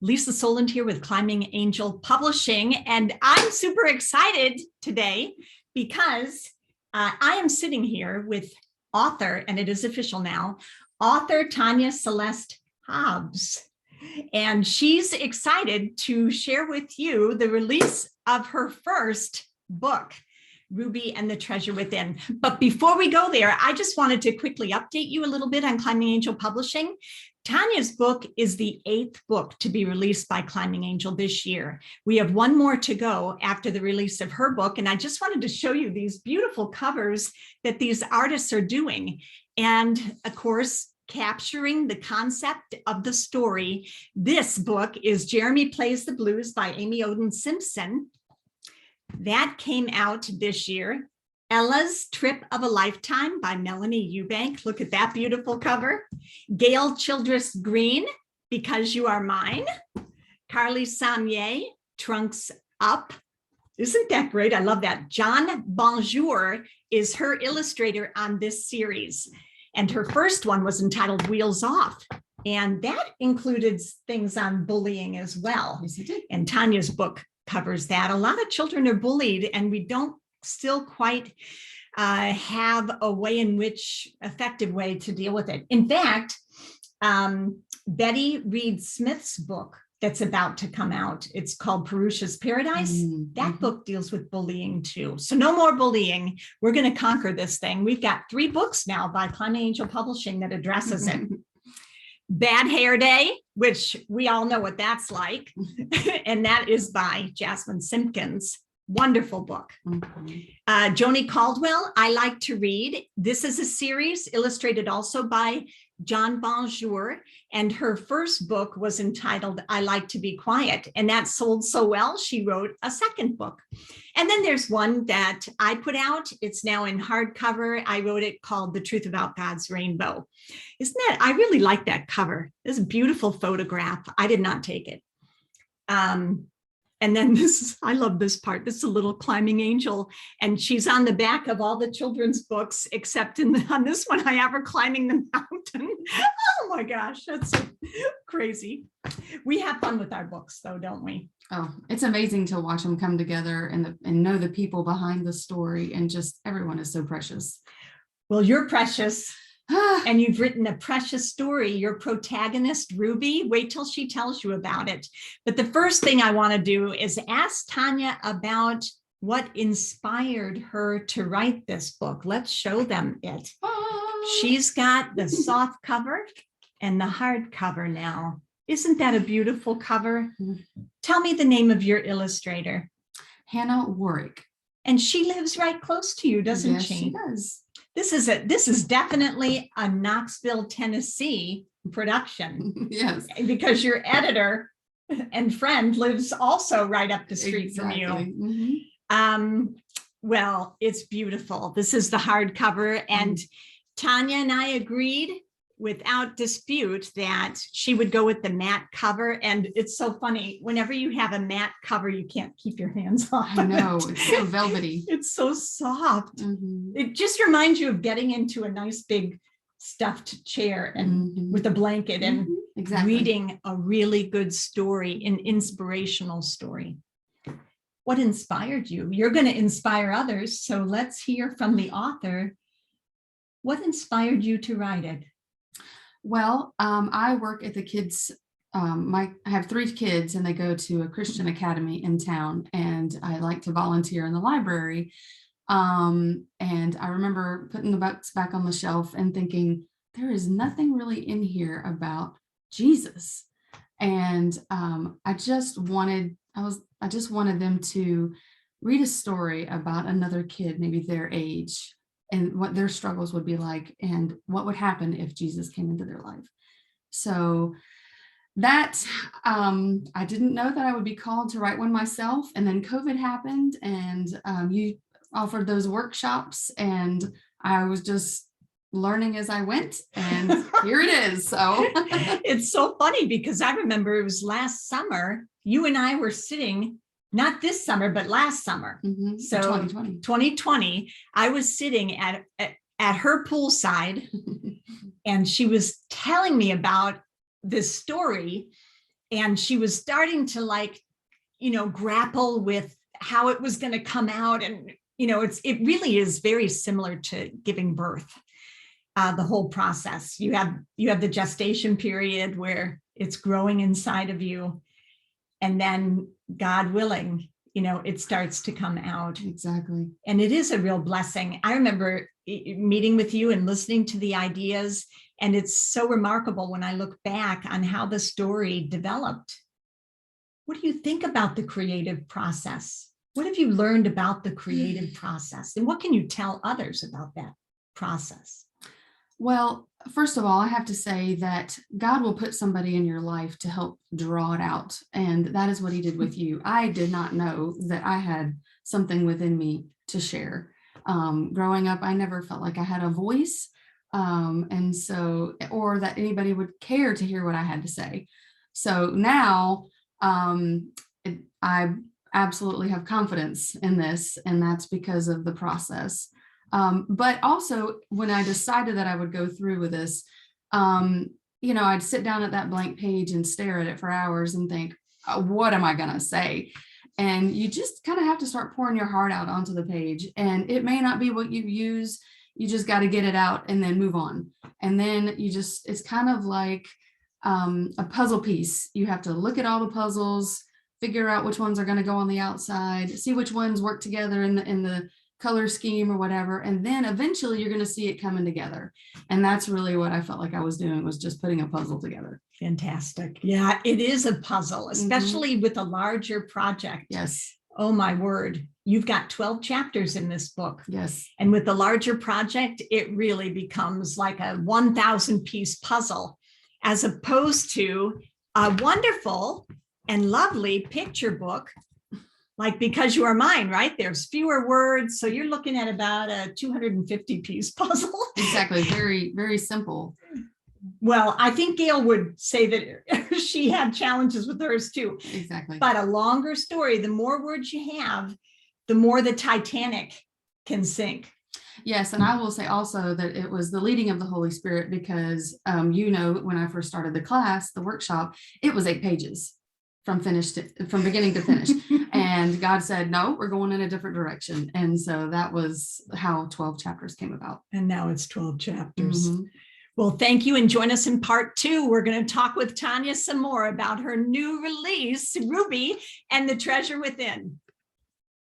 Lisa Soland here with Climbing Angel Publishing, and I'm super excited today because I am sitting here with author, and it is official now, author Tonya Celeste Hobbs. And she's excited to share with you the release of her first book, Ruby and the Treasure Within. But before we go there, I just wanted to quickly update you a little bit on Climbing Angel Publishing. Tonya's book is the 8th book to be released by Climbing Angel this year. We have one more to go after the release of her book, and I just wanted to show you these beautiful covers that these artists are doing. And of course, capturing the concept of the story. This book is Jeremy Plays the Blues by Amy Oden Simpson. That came out this year. Ella's Trip of a Lifetime by Melanie Eubank. Look at that beautiful cover. Gail Childress Green, Because You Are Mine. Carly Samye, Trunks Up. Isn't that great? I love that. John Bonjour is her illustrator on this series. And her first one was entitled Wheels Off. And that included things on bullying as well. Yes, it did. And Tonya's book covers that. A lot of children are bullied, and we don't still quite have a way in which effective way to deal with it. In fact, Betty Reed Smith's book that's about to come out, it's called Purusha's Paradise. That book deals with bullying too. So no more bullying. We're going to conquer this thing. We've got 3 books now by Climbing Angel Publishing that addresses it. Bad Hair Day, which we all know what that's like. And that is by Jasmine Simpkins. Wonderful book. Joni Caldwell, I Like to Read. This is a series illustrated also by John Bonjour, and her first book was entitled I Like to Be Quiet, and that sold so well she wrote a second book. And then there's one that I put out. It's now in hardcover. I wrote it called The Truth About God's Rainbow. Isn't that, I really like that cover. This is a beautiful photograph. I did not take it. And then this, I love this part. This is a little climbing angel, and she's on the back of all the children's books, except on this one, I have her climbing the mountain. Oh my gosh, that's so crazy. We have fun with our books though, don't we? Oh, it's amazing to watch them come together and know the people behind the story, and just everyone is so precious. Well, you're precious. And you've written a precious story. Your protagonist, Ruby, wait till she tells you about it. But the first thing I want to do is ask Tonya about what inspired her to write this book. Let's show them it. She's got the soft cover and the hard cover now. Isn't that a beautiful cover? Tell me the name of your illustrator. Hannah Warwick. And she lives right close to you, doesn't Yes, she? she does. This is definitely a Knoxville, Tennessee production. Yes. Because your editor and friend lives also right up the street from you. Well, it's beautiful. This is the hardcover, and Tonya and I agreed without dispute that she would go with the matte cover. And it's so funny, whenever you have a matte cover, you can't keep your hands off. I know, it's so velvety. It's so soft. It just reminds you of getting into a nice big stuffed chair and with a blanket and reading a really good story, an inspirational story. What inspired you? You're going to inspire others. So let's hear from the author. What inspired you to write it? Well, I work at the kids. I have 3 kids, and they go to a Christian academy in town, and I like to volunteer in the library. And I remember putting the books back on the shelf and thinking, there is nothing really in here about Jesus. And I just wanted them to read a story about another kid, maybe their age, and what their struggles would be like, and what would happen if Jesus came into their life. So that, I didn't know that I would be called to write one myself. And then COVID happened, and you offered those workshops, and I was just learning as I went, and here it is. So it's so funny, because I remember it was last summer, you and I were sitting, not this summer, but last summer. So 2020, I was sitting at her poolside, and she was telling me about this story. and she was starting to like, grapple with how it was going to come out. And, it really is very similar to giving birth. The whole process. You have the gestation period where it's growing inside of you. And then, God willing, it starts to come out. Exactly. And it is a real blessing. I remember meeting with you and listening to the ideas. And it's so remarkable when I look back on how the story developed. What do you think about the creative process? What have you learned about the creative process? And what can you tell others about that process? Well, first of all, I have to say that God will put somebody in your life to help draw it out. And that is what he did with you. I did not know that I had something within me to share. Growing up, I never felt like I had a voice. And so, or that anybody would care to hear what I had to say. So now I absolutely have confidence in this, and that's because of the process. But also when I decided that I would go through with this, I'd sit down at that blank page and stare at it for hours and think, what am I going to say? And you just kind of have to start pouring your heart out onto the page. And it may not be what you use. You just got to get it out and then move on. And then it's kind of like a puzzle piece. You have to look at all the puzzles, figure out which ones are going to go on the outside, see which ones work together in the color scheme or whatever. And then eventually you're going to see it coming together. And that's really what I felt like I was doing, was just putting a puzzle together. Fantastic. Yeah, it is a puzzle, especially with a larger project. Yes. Oh my word. You've got 12 chapters in this book. Yes. And with the larger project, it really becomes like a 1,000 piece puzzle, as opposed to a wonderful and lovely picture book, like Because You Are Mine, right? There's fewer words. So you're looking at about a 250 piece puzzle. Exactly. Very, very simple. Well, I think Gail would say that she had challenges with hers too. Exactly. But a longer story, the more words you have, the more the Titanic can sink. Yes. And I will say also that it was the leading of the Holy Spirit, because, when I first started the class, the workshop, it was 8 pages from beginning to finish. And God said, no, we're going in a different direction. And so that was how 12 chapters came about. And now it's 12 chapters. Well, thank you. And join us in part 2. We're going to talk with Tonya some more about her new release, Ruby and the Treasure Within.